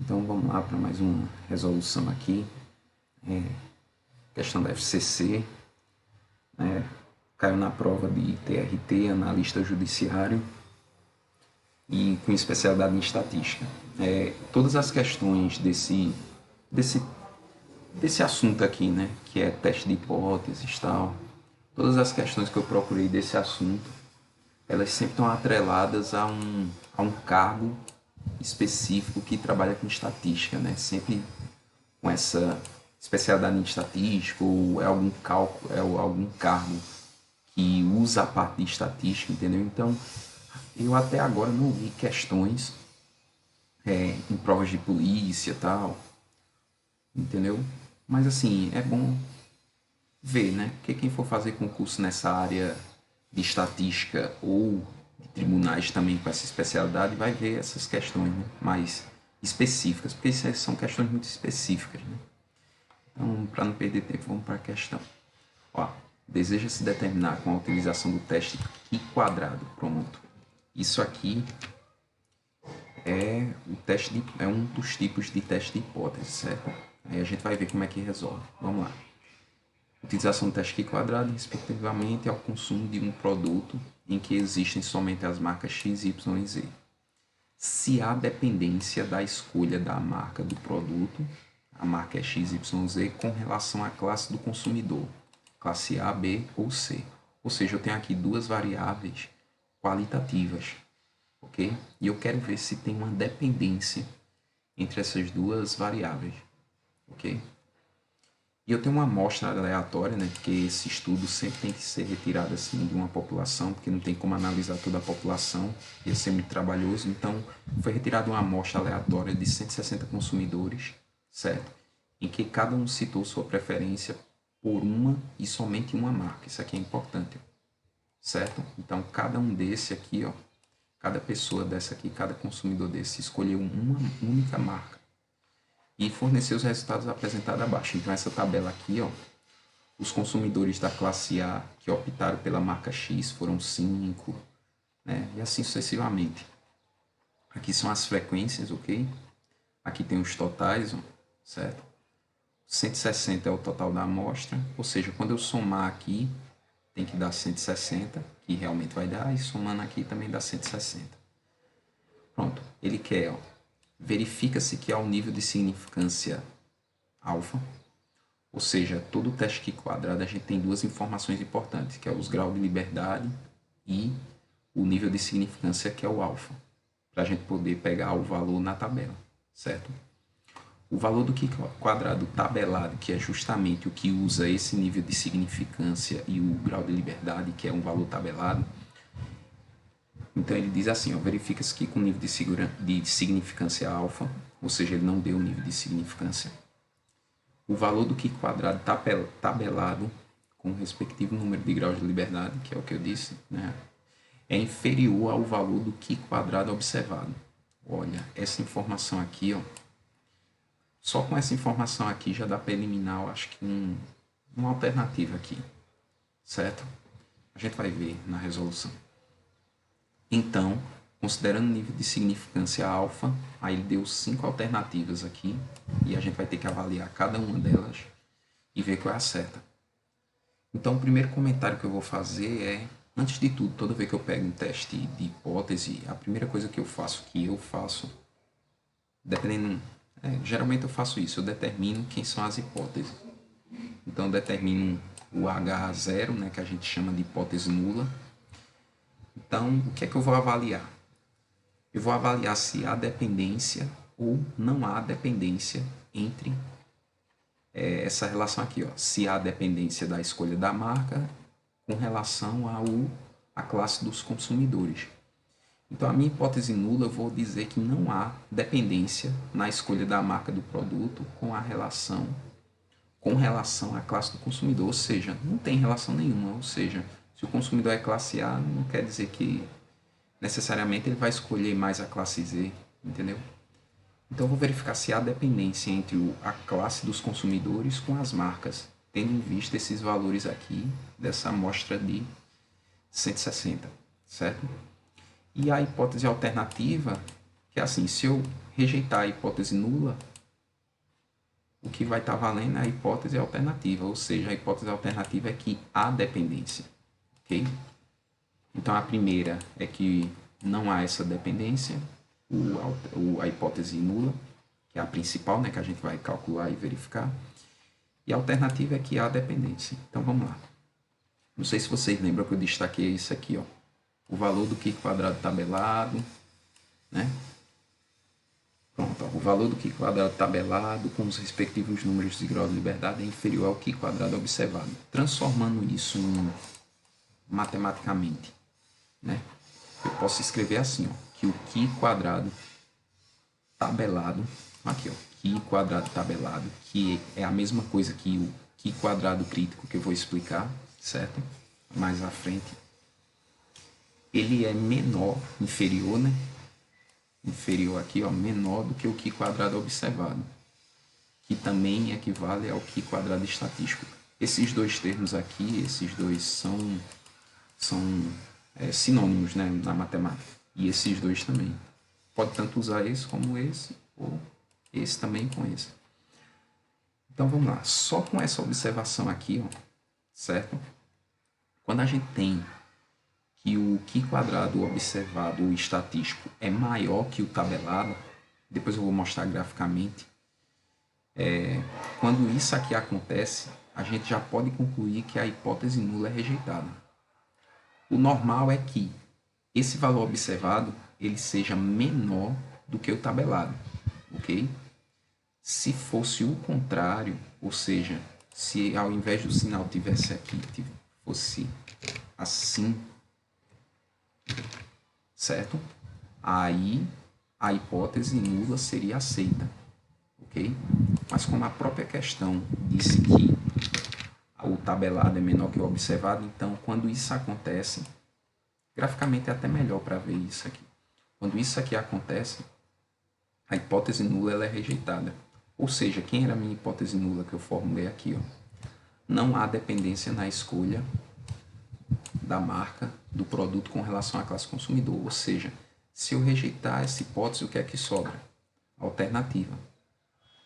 Então vamos lá para mais uma resolução aqui. Questão da FCC. Caiu na prova de TRT, analista judiciário, e com especialidade em estatística. Todas as questões desse assunto aqui, né, que é teste de hipóteses e tal, todas as questões que eu procurei desse assunto, elas sempre estão atreladas a um cargo específico que trabalha com estatística, né? Sempre com essa especialidade em estatística, ou é algum cálculo, é algum cargo que usa a parte de estatística, entendeu? Então, eu até agora não vi questões em provas de polícia e tal, entendeu? Mas assim, é bom ver, né? Porque quem for fazer concurso nessa área de estatística ou de tribunais também com essa especialidade vai ver essas questões, né, mais específicas, porque essas são questões muito específicas, né? Então, para não perder tempo, vamos para a questão. Deseja-se determinar com a utilização do teste Q quadrado. Pronto. Isso aqui é um dos tipos de teste de hipótese, certo? Aí a gente vai ver como é que resolve. Vamos lá. Utilização do teste Q quadrado, respectivamente, ao consumo de um produto em que existem somente as marcas X, Y e Z. Se há dependência da escolha da marca do produto, a marca é X, Y, Z, com relação à classe do consumidor, classe A, B ou C. Ou seja, eu tenho aqui duas variáveis qualitativas, ok? E eu quero ver se tem uma dependência entre essas duas variáveis, ok? E eu tenho uma amostra aleatória, né? Porque esse estudo sempre tem que ser retirado assim de uma população, porque não tem como analisar toda a população, ia ser muito trabalhoso. Então, foi retirada uma amostra aleatória de 160 consumidores, certo? Em que cada um citou sua preferência por uma e somente uma marca. Isso aqui é importante, certo? Então, cada um desse aqui, ó, cada pessoa dessa aqui, cada consumidor desse escolheu uma única marca e forneceu os resultados apresentados abaixo. Então, essa tabela aqui, ó, os consumidores da classe A que optaram pela marca X foram 5, né? E assim sucessivamente. Aqui são as frequências, ok? Aqui tem os totais, ó, certo? 160 é o total da amostra, ou seja, quando eu somar aqui, tem que dar 160, que realmente vai dar, e somando aqui também dá 160. Pronto, ele quer, ó, verifica-se que há um nível de significância alfa, ou seja, todo o teste Q quadrado a gente tem duas informações importantes, que é os graus de liberdade e o nível de significância, que é o alfa, para a gente poder pegar o valor na tabela, certo? O valor do Q quadrado tabelado, que é justamente o que usa esse nível de significância e o grau de liberdade, que é um valor tabelado. Então ele diz assim, ó, verifica-se que com nível de significância alfa, ou seja, ele não deu o nível de significância, o valor do Q quadrado tabelado com o respectivo número de graus de liberdade, que é o que eu disse, né, é inferior ao valor do Q quadrado observado. Olha, essa informação aqui, ó, só com essa informação aqui já dá para eliminar, eu acho que uma alternativa aqui, certo? A gente vai ver na resolução. Então, considerando o nível de significância alfa, aí ele deu 5 alternativas aqui, e a gente vai ter que avaliar cada uma delas e ver qual é a certa. Então, o primeiro comentário que eu vou fazer é, antes de tudo, toda vez que eu pego um teste de hipótese, a primeira coisa que eu faço, dependendo, geralmente eu faço isso, eu determino quem são as hipóteses. Então, eu determino o H0, né, que a gente chama de hipótese nula. Então, o que é que eu vou avaliar? Eu vou avaliar se há dependência ou não há dependência entre essa relação aqui, ó, se há dependência da escolha da marca com relação à classe dos consumidores. Então, a minha hipótese nula, eu vou dizer que não há dependência na escolha da marca do produto com relação à classe do consumidor, ou seja, não tem relação nenhuma, ou seja, se o consumidor é classe A, não quer dizer que necessariamente ele vai escolher mais a classe Z, entendeu? Então eu vou verificar se há dependência entre a classe dos consumidores com as marcas, tendo em vista esses valores aqui dessa amostra de 160, certo? E a hipótese alternativa, Que é assim, se eu rejeitar a hipótese nula, o que vai estar valendo é a hipótese alternativa, ou seja, a hipótese alternativa é que há dependência, ok? Então, a primeira é que não há essa dependência, a hipótese nula, que é a principal, né, que a gente vai calcular e verificar, e a alternativa é que há dependência. Então, vamos lá. Não sei se vocês lembram que eu destaquei isso aqui, ó, o valor do Q quadrado tabelado, né? Pronto, ó, o valor do Q quadrado tabelado com os respectivos números de grau de liberdade é inferior ao Q quadrado observado. Transformando isso matematicamente, né? Eu posso escrever assim, ó, que o Q quadrado tabelado, aqui, ó, Q quadrado tabelado, que é a mesma coisa que o Q quadrado crítico que eu vou explicar, certo? Mais à frente. Ele é menor, inferior, né? Inferior aqui, ó, menor do que o Q quadrado observado, que também equivale ao Q quadrado estatístico. Esses dois termos aqui, esses dois são sinônimos, né, na matemática. E esses dois também. Pode tanto usar esse como esse, ou esse também com esse. Então vamos lá. Só com essa observação aqui, ó, certo? Quando a gente tem que o Q quadrado observado, o estatístico, é maior que o tabelado, depois eu vou mostrar graficamente, quando isso aqui acontece, a gente já pode concluir que a hipótese nula é rejeitada. O normal é que esse valor observado ele seja menor do que o tabelado, ok? Se fosse o contrário, ou seja, se ao invés do sinal tivesse aqui, fosse assim, certo? Aí a hipótese nula seria aceita, ok? Mas como a própria questão disse que o tabelado é menor que o observado, então quando isso acontece, graficamente é até melhor para ver isso aqui. Quando isso aqui acontece, a hipótese nula ela é rejeitada. Ou seja, quem era a minha hipótese nula que eu formulei aqui? Ó? Não há dependência na escolha da marca do produto com relação à classe consumidor. Ou seja, se eu rejeitar essa hipótese, o que é que sobra? Alternativa.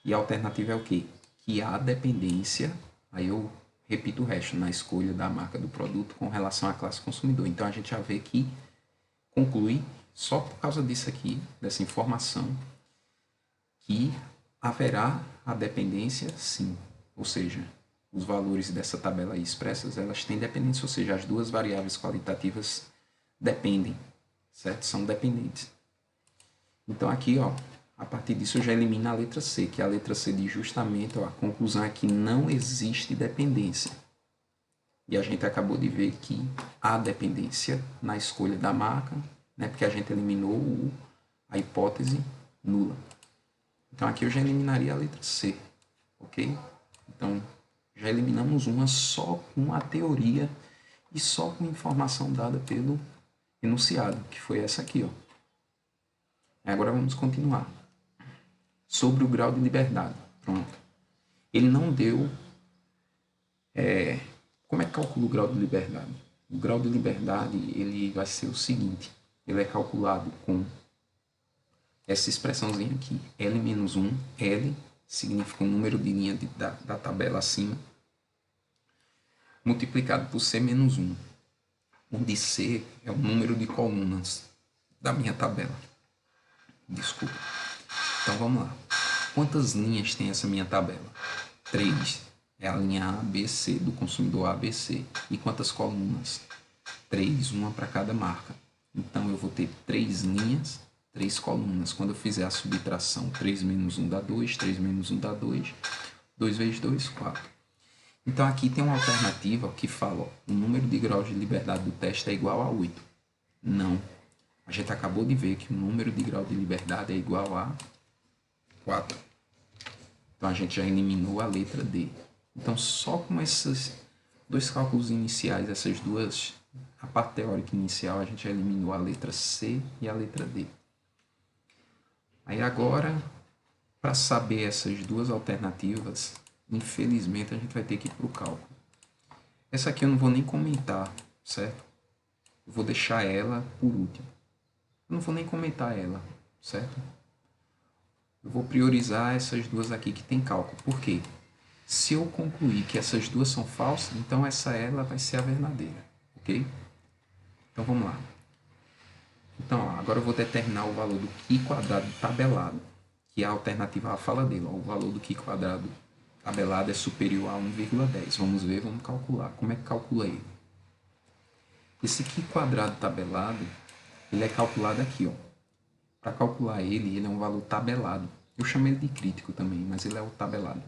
E a alternativa é o quê? Que há dependência, aí eu repito o resto, na escolha da marca do produto com relação à classe consumidor. Então a gente já vê que conclui, só por causa disso aqui, dessa informação, que haverá a dependência sim. Ou seja, os valores dessa tabela aí expressas, elas têm dependência, ou seja, as duas variáveis qualitativas dependem, certo? São dependentes. Então aqui, ó, a partir disso eu já elimino a letra C, que a letra C diz justamente, ó, a conclusão é que não existe dependência. E a gente acabou de ver que há dependência na escolha da marca, né, porque a gente eliminou a hipótese nula. Então aqui eu já eliminaria a letra C, ok? Então já eliminamos uma só com a teoria e só com informação dada pelo enunciado, que foi essa aqui, ó. Agora vamos continuar. Sobre o grau de liberdade. Pronto. Ele não deu... como é que calcula o grau de liberdade? O grau de liberdade ele vai ser o seguinte. Ele é calculado com essa expressãozinha aqui. L menos 1. L significa o número de linha da tabela acima. Multiplicado por C menos 1. Onde C é o número de colunas da minha tabela. Desculpa. Então vamos lá. Quantas linhas tem essa minha tabela? 3. É a linha A, B, C, do consumidor A, B, C. E quantas colunas? 3, uma para cada marca. Então eu vou ter 3 linhas, 3 colunas. Quando eu fizer a subtração, 3 menos 1 dá 2, 3 menos 1 dá 2. 2 vezes 2, 4. Então aqui tem uma alternativa que fala, ó, o número de graus de liberdade do teste é igual a 8. Não. A gente acabou de ver que o número de grau de liberdade é igual a 4. Então a gente já eliminou a letra D. Então só com esses dois cálculos iniciais, essas duas, a parte teórica inicial, a gente já eliminou a letra C e a letra D. Aí agora, para saber essas duas alternativas, infelizmente a gente vai ter que ir para o cálculo. Essa aqui eu não vou nem comentar, certo? Eu vou deixar ela por último. Eu não vou nem comentar ela, certo? Eu vou priorizar essas duas aqui que tem cálculo. Por quê? Se eu concluir que essas duas são falsas, então ela vai ser a verdadeira, ok? Então vamos lá. Então, ó, agora eu vou determinar o valor do Qi quadrado tabelado, que a alternativa A fala dele. Ó, o valor do Qi quadrado tabelado é superior a 1,10. Vamos ver, vamos calcular. Como é que calcula ele? Esse Qi quadrado tabelado, ele é calculado aqui, ó. Para calcular ele é um valor tabelado. Eu chamo ele de crítico também, mas ele é o tabelado.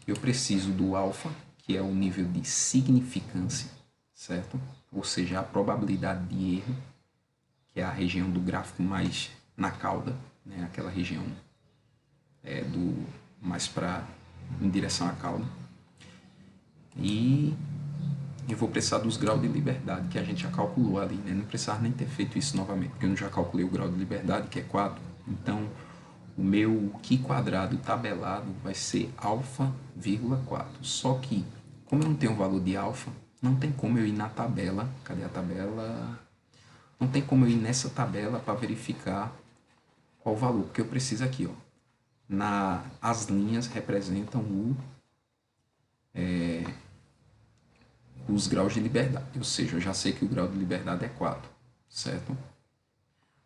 Eu preciso do alfa, que é o nível de significância, certo? Ou seja, a probabilidade de erro, que é a região do gráfico mais na cauda, né? Aquela região do mais em direção à cauda. E eu vou precisar dos graus de liberdade, que a gente já calculou ali, né? Não precisava nem ter feito isso novamente, porque eu já calculei o grau de liberdade, que é 4. Então, o meu Qi quadrado tabelado vai ser alfa, 4. Só que, como eu não tenho o valor de alfa, não tem como eu ir na tabela. Cadê a tabela? Não tem como eu ir nessa tabela para verificar qual o valor, porque eu preciso aqui, ó. As linhas representam os graus de liberdade, ou seja, eu já sei que o grau de liberdade é 4, certo?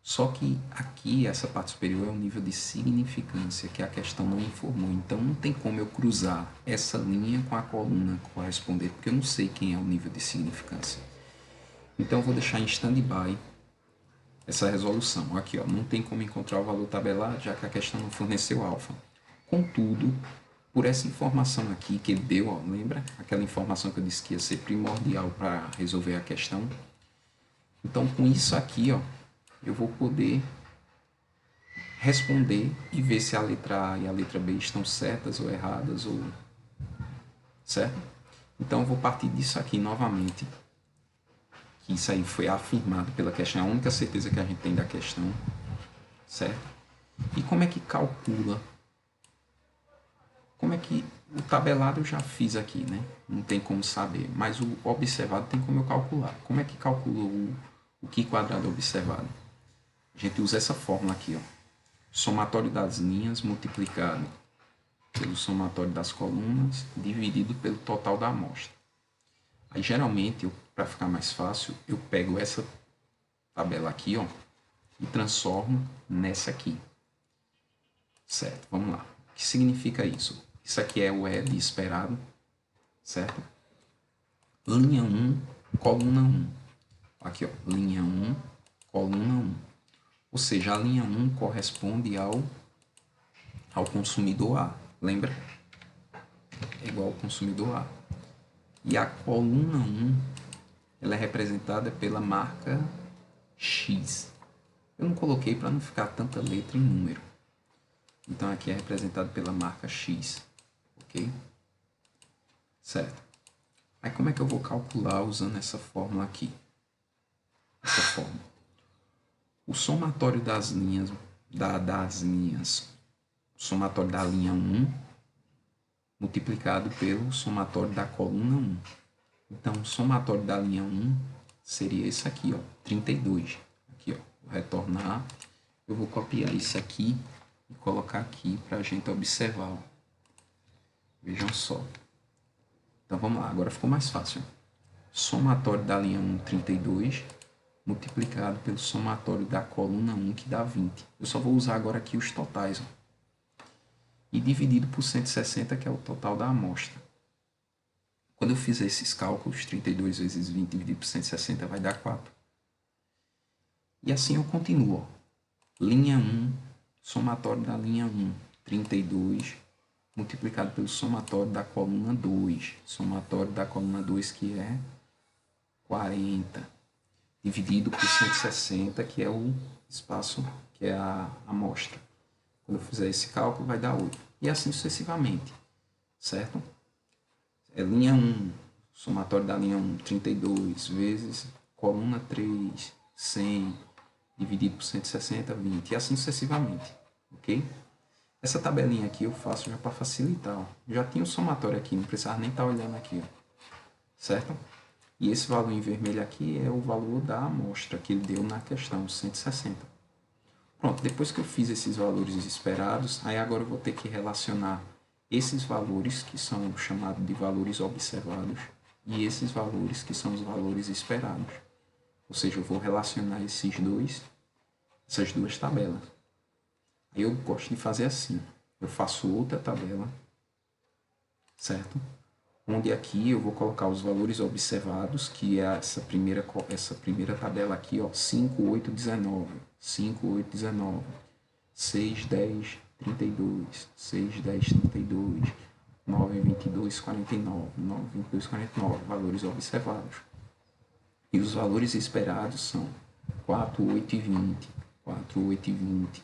Só que aqui, essa parte superior é o nível de significância, que a questão não informou. Então, não tem como eu cruzar essa linha com a coluna correspondente, porque eu não sei quem é o nível de significância. Então, eu vou deixar em stand-by essa resolução. Aqui, ó, não tem como encontrar o valor tabelado, já que a questão não forneceu alfa. Contudo, por essa informação aqui que ele deu, ó, lembra? Aquela informação que eu disse que ia ser primordial para resolver a questão. Então, com isso aqui, ó, eu vou poder responder e ver se a letra A e a letra B estão certas ou erradas, ou certo? Então, eu vou partir disso aqui novamente, que isso aí foi afirmado pela questão, é a única certeza que a gente tem da questão, certo? E como é que calcula? Como é que o tabelado eu já fiz aqui, né? Não tem como saber, mas o observado tem como eu calcular. Como é que calcula o Qi quadrado observado? A gente usa essa fórmula aqui, ó. Somatório das linhas multiplicado pelo somatório das colunas dividido pelo total da amostra. Aí, geralmente, para ficar mais fácil, eu pego essa tabela aqui, ó, e transformo nessa aqui. Certo? Vamos lá. O que significa isso? Isso aqui é o E de esperado, certo? Linha 1, coluna 1. Aqui, ó, linha 1, coluna 1. Ou seja, a linha 1 corresponde ao consumidor A. Lembra? É igual ao consumidor A. E a coluna 1, ela é representada pela marca X. Eu não coloquei para não ficar tanta letra em número. Então aqui é representado pela marca X. Ok? Certo. Aí como é que eu vou calcular usando essa fórmula aqui? Essa fórmula. O somatório das linhas, o somatório da linha 1 multiplicado pelo somatório da coluna 1. Então, o somatório da linha 1 seria esse aqui, ó, 32. Aqui, ó, vou retornar. Eu vou copiar isso aqui e colocar aqui para a gente observar. Ó. Vejam só. Então, vamos lá. Agora ficou mais fácil. Somatório da linha 1, 32, multiplicado pelo somatório da coluna 1, que dá 20. Eu só vou usar agora aqui os totais. Ó. E dividido por 160, que é o total da amostra. Quando eu fizer esses cálculos, 32 vezes 20 dividido por 160 vai dar 4. E assim eu continuo. Ó. Linha 1, somatório da linha 1, 32, multiplicado pelo somatório da coluna 2. Somatório da coluna 2, que é 40. Dividido por 160, que é o espaço, que é a amostra. Quando eu fizer esse cálculo, vai dar 8. E assim sucessivamente. Certo? É linha 1, somatório da linha 1, 32, vezes coluna 3, 100, dividido por 160, 20. E assim sucessivamente. Ok? Essa tabelinha aqui eu faço já para facilitar. Ó. Já tinha o somatório aqui, não precisava nem estar olhando aqui. Ó. Certo? E esse valor em vermelho aqui é o valor da amostra que ele deu na questão, 160. O Pronto, depois que eu fiz esses valores esperados, aí agora eu vou ter que relacionar esses valores, que são chamados de valores observados, e esses valores, que são os valores esperados. Ou seja, eu vou relacionar essas duas tabelas. Aí eu gosto de fazer assim. Eu faço outra tabela, certo? Onde aqui eu vou colocar os valores observados, que é essa primeira tabela aqui, ó, 5, 8, 19, 5, 8, 19, 6, 10, 32, 6, 10, 32, 9, 22, 49, 9, 22, 49, valores observados. E os valores esperados são 4, 8 e 20, 4, 8 e 20,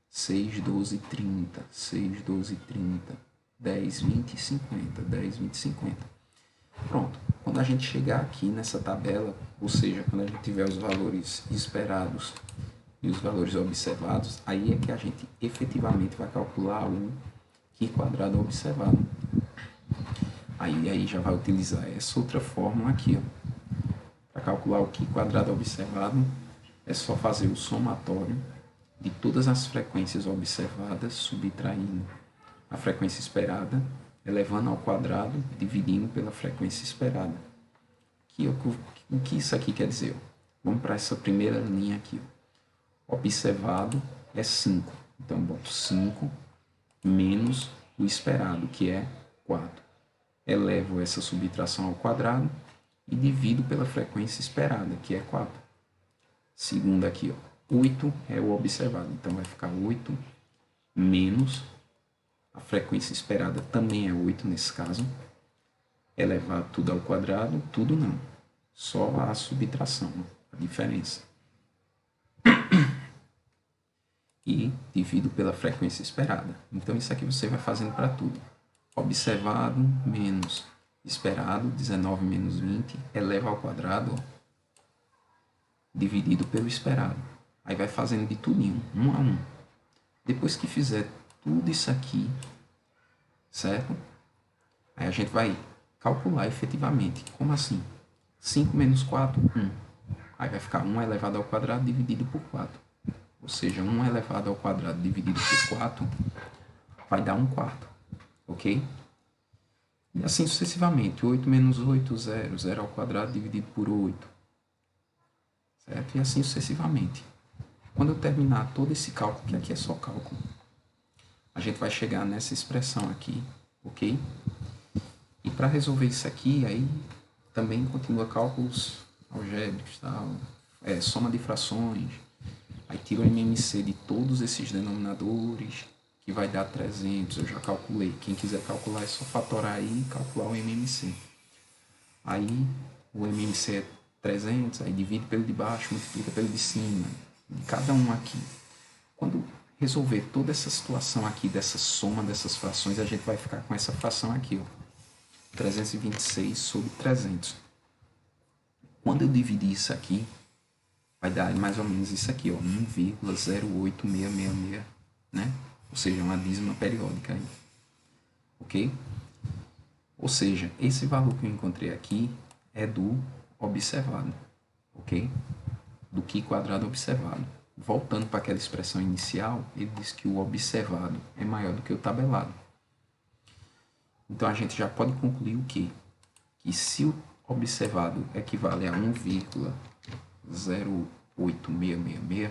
6, 12 e 30, 6, 12 e 30, 10, 20 e 50, 10, 20 e 50. Pronto. Quando a gente chegar aqui nessa tabela, ou seja, quando a gente tiver os valores esperados e os valores observados, aí é que a gente efetivamente vai calcular o Q quadrado observado. Aí já vai utilizar essa outra fórmula aqui, ó. Para calcular o Q quadrado observado, é só fazer o somatório de todas as frequências observadas, subtraindo a frequência esperada, elevando ao quadrado, dividindo pela frequência esperada. O que isso aqui quer dizer? Vamos para essa primeira linha aqui. Observado é 5. Então, eu boto 5 menos o esperado, que é 4. Elevo essa subtração ao quadrado e divido pela frequência esperada, que é 4. Segunda aqui, ó, 8 é o observado. Então, vai ficar 8 menos a frequência esperada, também é 8 nesse caso. Elevar tudo ao quadrado, tudo não. Só a subtração, a diferença. E divido pela frequência esperada. Então, isso aqui você vai fazendo para tudo. Observado menos esperado, 19 menos 20, eleva ao quadrado, ó, dividido pelo esperado. Aí vai fazendo de tudinho, um a um. Depois que fizer tudo isso aqui, certo? Aí a gente vai calcular efetivamente. Como assim? 5 menos 4, 1. Aí vai ficar 1 elevado ao quadrado dividido por 4. Ou seja, 1 elevado ao quadrado dividido por 4 vai dar 1 quarto. Ok? E assim sucessivamente. 8 menos 8, 0. 0 ao quadrado dividido por 8. Certo? E assim sucessivamente. Quando eu terminar todo esse cálculo, que aqui é só cálculo, a gente vai chegar nessa expressão aqui, ok? E para resolver isso aqui, aí também continua cálculos algébricos, tá? Soma de frações, aí tira o MMC de todos esses denominadores, que vai dar 300, eu já calculei. Quem quiser calcular é só fatorar aí e calcular o MMC. Aí o MMC é 300, aí divide pelo de baixo, multiplica pelo de cima, de cada um aqui. Quando resolver toda essa situação aqui, dessa soma dessas frações, a gente vai ficar com essa fração aqui, ó, 326 sobre 300. Quando eu dividir isso aqui, vai dar mais ou menos isso aqui, ó, 1,08666, né? Ou seja, uma dízima periódica aí. Ok? Ou seja, esse valor que eu encontrei aqui é do observado, ok? Do Q quadrado observado. Voltando para aquela expressão inicial, ele diz que o observado é maior do que o tabelado. Então, a gente já pode concluir o quê? Que se o observado equivale a 1,08666,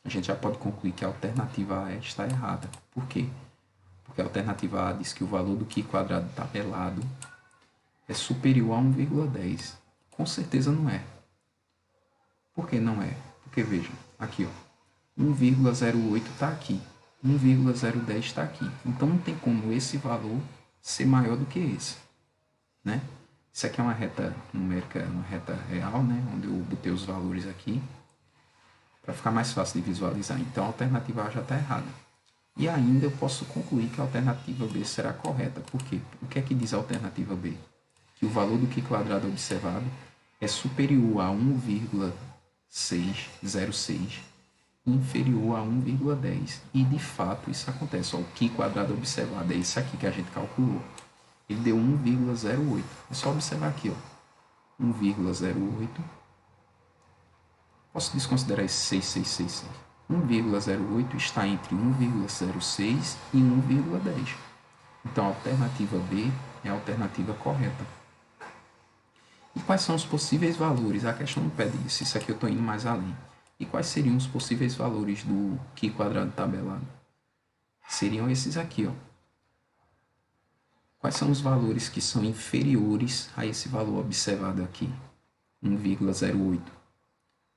a gente já pode concluir que a alternativa A está errada. Por quê? Porque a alternativa A diz que o valor do Q quadrado tabelado é superior a 1,10. Com certeza não é. Por que não é? Porque, veja, aqui, ó, 1,08 está aqui, 1,010 está aqui. Então, não tem como esse valor ser maior do que esse, né? Isso aqui é uma reta numérica, uma reta real, né? Onde eu botei os valores aqui para ficar mais fácil de visualizar. Então, a alternativa A já está errada. E ainda eu posso concluir que a alternativa B será correta. Por quê? O que é que diz a alternativa B? Que o valor do Q quadrado observado é superior a 1,606, inferior a 1,10. E, de fato, isso acontece. Ó, o Q quadrado observado é isso aqui que a gente calculou. Ele deu 1,08. É só observar aqui, ó. 1,08. Posso desconsiderar esse 6666. 1,08 está entre 1,06 e 1,10. Então a alternativa B é a alternativa correta. E quais são os possíveis valores? A questão não pede isso, isso aqui eu estou indo mais além. E quais seriam os possíveis valores do Qi quadrado tabelado? Seriam esses aqui, ó. Quais são os valores que são inferiores a esse valor observado aqui? 1,08.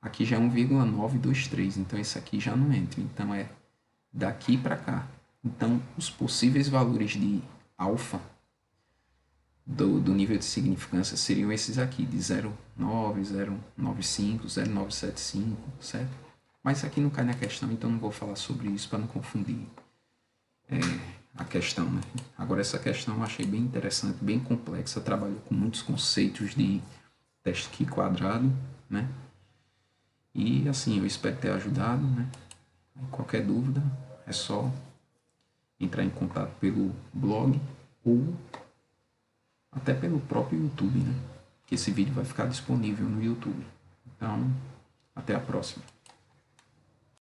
Aqui já é 1,923, então esse aqui já não entra. Então é daqui para cá. Então os possíveis valores de alfa do nível de significância seriam esses aqui, de 0,9, 0,95, 0,975, certo? Mas isso aqui não cai na questão, então não vou falar sobre isso para não confundir a questão, né? Agora essa questão eu achei bem interessante, bem complexa, trabalhou com muitos conceitos de teste Qi quadrado, né? E assim, eu espero ter ajudado, né? Qualquer dúvida é só entrar em contato pelo blog ou até pelo próprio YouTube, né? Que esse vídeo vai ficar disponível no YouTube. Então, até a próxima.